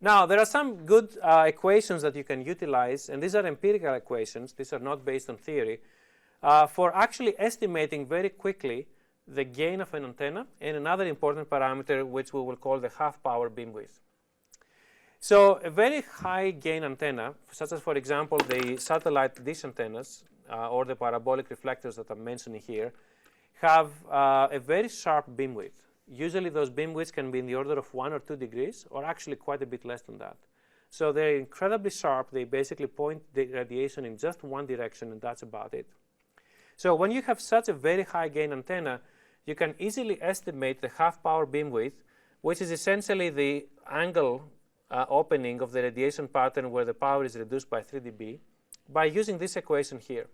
Now, there are some good equations that you can utilize, and these are empirical equations. These are not based on theory, for actually estimating very quickly the gain of an antenna and another important parameter, which we will call the half-power beamwidth. So a very high gain antenna, such as, for example, the satellite dish antennas or the parabolic reflectors that I'm mentioning here, have a very sharp beamwidth. Usually those beamwidths can be in the order of 1 or 2 degrees, or actually quite a bit less than that. So they're incredibly sharp. They basically point the radiation in just one direction, and that's about it. So when you have such a very high gain antenna, you can easily estimate the half-power beamwidth, which is essentially the angle opening of the radiation pattern where the power is reduced by 3 dB, by using this equation here.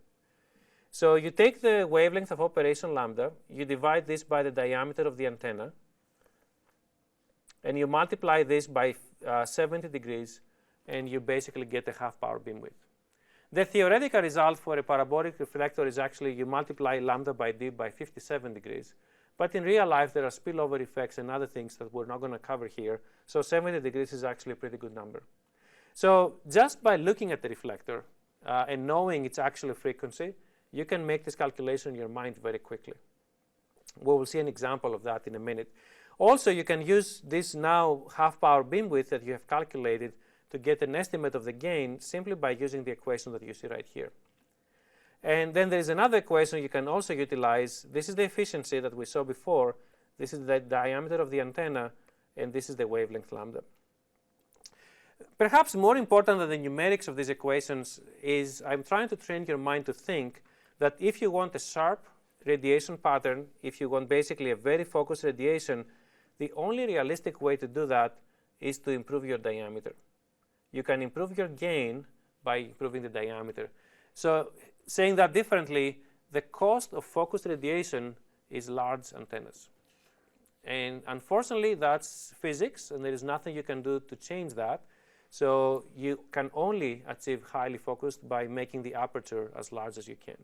So you take the wavelength of operation lambda, you divide this by the diameter of the antenna, and you multiply this by 70 degrees, and you basically get a half-power beamwidth. The theoretical result for a parabolic reflector is actually you multiply lambda by d by 57 degrees. But in real life, there are spillover effects and other things that we're not going to cover here. So 70 degrees is actually a pretty good number. So just by looking at the reflector and knowing its actual frequency, you can make this calculation in your mind very quickly. We will see an example of that in a minute. Also, you can use this now half-power beamwidth that you have calculated to get an estimate of the gain simply by using the equation that you see right here. And then there is another equation you can also utilize. This is the efficiency that we saw before. This is the diameter of the antenna, and this is the wavelength lambda. Perhaps more important than the numerics of these equations is I'm trying to train your mind to think that if you want a sharp radiation pattern, if you want basically a very focused radiation, the only realistic way to do that is to improve your diameter. You can improve your gain by improving the diameter. So saying that differently, the cost of focused radiation is large antennas. And unfortunately, that's physics, and there is nothing you can do to change that. So you can only achieve highly focused by making the aperture as large as you can.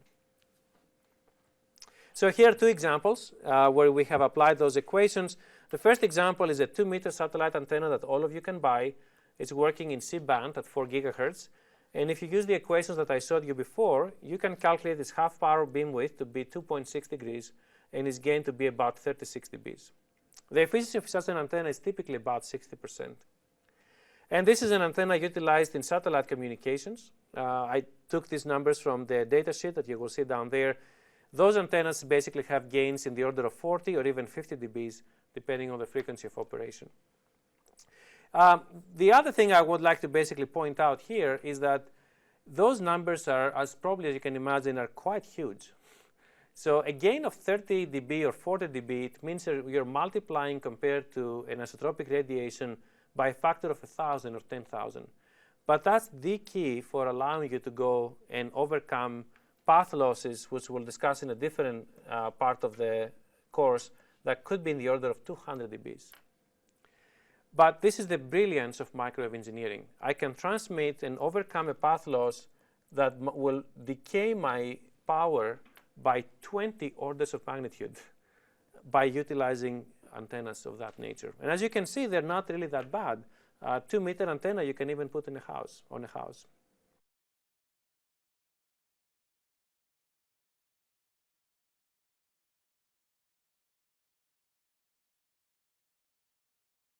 So here are 2 examples where we have applied those equations. The first example is a 2-meter satellite antenna that all of you can buy. It's working in C-band at 4 gigahertz. And if you use the equations that I showed you before, you can calculate its half-power beamwidth to be 2.6 degrees and its gain to be about 36 dBs. The efficiency of such an antenna is typically about 60%. And this is an antenna utilized in satellite communications. I took these numbers from the data sheet that you will see down there. Those antennas basically have gains in the order of 40 or even 50 dBs, depending on the frequency of operation. The other thing I would like to basically point out here is that those numbers are, as probably as you can imagine, are quite huge. So a gain of 30 dB or 40 dB, it means you're multiplying compared to an isotropic radiation by a factor of 1,000 or 10,000. But that's the key for allowing you to go and overcome path losses, which we'll discuss in a different part of the course, that could be in the order of 200 dBs. But this is the brilliance of microwave engineering. I can transmit and overcome a path loss that will decay my power by 20 orders of magnitude by utilizing antennas of that nature. And as you can see, they're not really that bad. 2-meter antenna you can even put in a house, on a house.